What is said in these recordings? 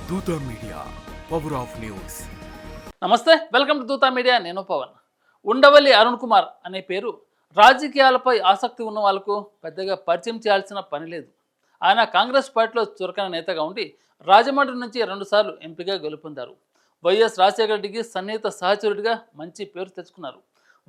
దూత media, power of news. నమస్తే, welcome to Dootha media. నేను పవన్. ఉండవల్లి అరుణ్ కుమార్ అనే పేరు రాజకీయాలపై ఆసక్తి ఉన్న వాళ్ళకు పెద్దగా పరిచయం చేయాల్సిన పని లేదు. ఆయన కాంగ్రెస్ పార్టీలో చురుకైన నేతగా ఉండి రాజమండ్రి నుంచి 2 సార్లు ఎంపీగా గెలుపొందారు. వైఎస్ రాజశేఖర రెడ్డికి సన్నిహిత సహచరుడిగా మంచి పేరు తెచ్చుకున్నారు.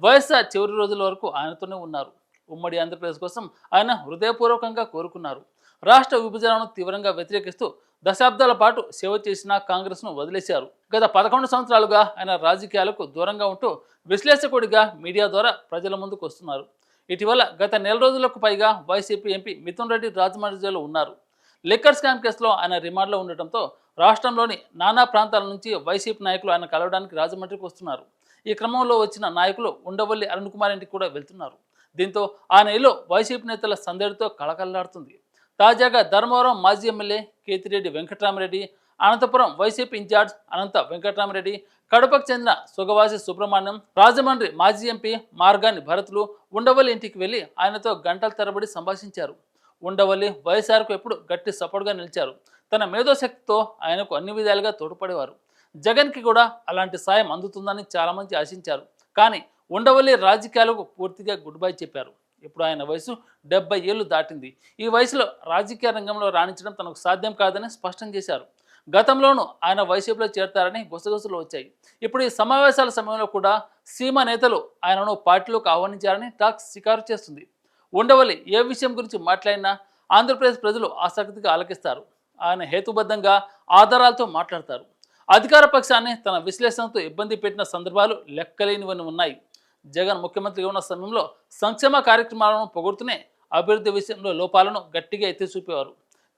వైఎస్ఆర్ చివరి రోజుల వరకు ఆయనతోనే ఉన్నారు. ఉమ్మడి ఆంధ్రప్రదేశ్ కోసం ఆయన హృదయపూర్వకంగా కోరుకున్నారు. రాష్ట్ర విభజనను తీవ్రంగా వ్యతిరేకిస్తూ దశాబ్దాల పాటు సేవ చేసిన కాంగ్రెస్ను వదిలేశారు. గత 11 సంవత్సరాలుగా ఆయన రాజకీయాలకు దూరంగా ఉంటూ విశ్లేషకుడిగా మీడియా ద్వారా ప్రజల ముందుకు వస్తున్నారు. ఇటీవల గత నెల రోజులకు పైగా వైసీపీ ఎంపీ మిథున్ రెడ్డి రాజమండ్రి జైలులో ఉన్నారు. లిక్కర్ స్కామ్ కేసులో ఆయన రిమాండ్లో ఉండటంతో రాష్ట్రంలోని నానా ప్రాంతాల నుంచి వైసీపీ నాయకులు ఆయన కలవడానికి రాజమండ్రికి వస్తున్నారు. ఈ క్రమంలో వచ్చిన నాయకులు ఉండవల్లి అరుణ్ కుమార్ ఇంటికి కూడా వెళ్తున్నారు. దీంతో ఆయన ఇల్లు వైసీపీ నేతల సందడితో కళకళలాడుతుంది. తాజాగా ధర్మవరం మాజీ ఎమ్మెల్యే కేతిరెడ్డి వెంకటరామరెడ్డి, అనంతపురం వైసీపీ ఇన్ఛార్జ్ అనంత వెంకటరామరెడ్డి, కడపకు చెందిన సుగవాసి సుబ్రహ్మణ్యం, రాజమండ్రి మాజీ ఎంపీ మార్గాని భరతులు ఉండవల్లి ఇంటికి వెళ్లి ఆయనతో గంటల తరబడి సంభాషించారు. ఉండవల్లి వైఎస్ఆర్కు ఎప్పుడు గట్టి సపోర్ట్గా నిలిచారు. తన మేధోశక్తితో ఆయనకు అన్ని విధాలుగా తోడ్పడేవారు. జగన్కి కూడా అలాంటి సాయం అందుతుందని చాలామంది ఆశించారు. కానీ ఉండవల్లి రాజకీయాలకు పూర్తిగా గుడ్ బై చెప్పారు. ఇప్పుడు ఆయన వయసు 70 ఏళ్ళు దాటింది. ఈ వయసులో రాజకీయ రంగంలో రాణించడం తనకు సాధ్యం కాదని స్పష్టం చేశారు. గతంలోనూ ఆయన వైసీపీలో చేరతారని గుసగుసలు వచ్చాయి. ఇప్పుడు ఈ సమావేశాల సమయంలో కూడా సీమ నేతలు ఆయనను పార్టీలోకి ఆహ్వానించారని టాక్ షికారు చేస్తుంది. ఉండవల్లి ఏ విషయం గురించి మాట్లాడినా ఆంధ్రప్రదేశ్ ప్రజలు ఆసక్తిగా ఆలకిస్తారు. ఆయన హేతుబద్ధంగా ఆధారాలతో మాట్లాడతారు. అధికార పక్షాన్ని తన విశ్లేషణతో ఇబ్బంది పెట్టిన సందర్భాలు లెక్కలేనివని ఉన్నాయి. జగన్ ముఖ్యమంత్రిగా ఉన్న సమయంలో సంక్షేమ కార్యక్రమాలను పొగుడుతూనే అభివృద్ధి విషయంలో లోపాలను గట్టిగా ఎత్తి చూపేవారు.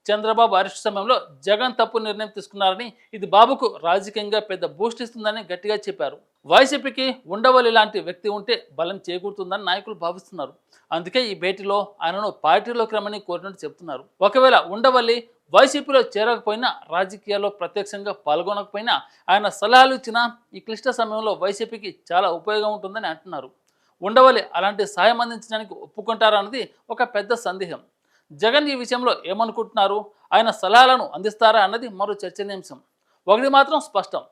చంద్రబాబు అరెస్టు సమయంలో జగన్ తప్పు నిర్ణయం తీసుకున్నారని, ఇది బాబుకు రాజకీయంగా పెద్ద బూస్ట్ ఇస్తుందని గట్టిగా చెప్పారు. వైసీపీకి ఉండవల్లి లాంటి వ్యక్తి ఉంటే బలం చేకూరుతుందని నాయకులు భావిస్తున్నారు. అందుకే ఈ భేటీలో ఆయనను పార్టీలోకి రమ్మని కోరినట్టు చెబుతున్నారు. ఒకవేళ ఉండవల్లి వైసీపీలో చేరకపోయినా, రాజకీయాల్లో ప్రత్యక్షంగా పాల్గొనకపోయినా ఆయన సలహాలు ఇచ్చినా ఈ క్లిష్ట సమయంలో వైసీపీకి చాలా ఉపయోగం ఉంటుందని అంటున్నారు. ఉండవల్లి అలాంటి సాయం అందించడానికి ఒప్పుకుంటారన్నది ఒక పెద్ద సందేహం. జగన్ ఈ విషయంలో ఏమనుకుంటున్నారు, ఆయన సలహాలను అందిస్తారా అన్నది మరో చర్చనీయాంశం. ఒకటి మాత్రం స్పష్టం,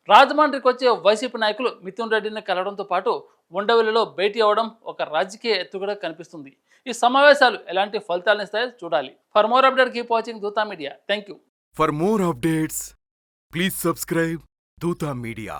రాజమండ్రికి వచ్చే వైసీపీ నాయకులు మిథున్ రెడ్డిని కలవడంతో పాటు ఉండవల్లిలో భేటీ అవ్వడం ఒక రాజకీయ ఎత్తుగడ కనిపిస్తుంది. ఈ సమావేశాలు ఎలాంటి ఫలితాలను ఇస్తాయో చూడాలి. For more update keep watching Dootha media. Thank you. For more updates please subscribe దూత మీడియా.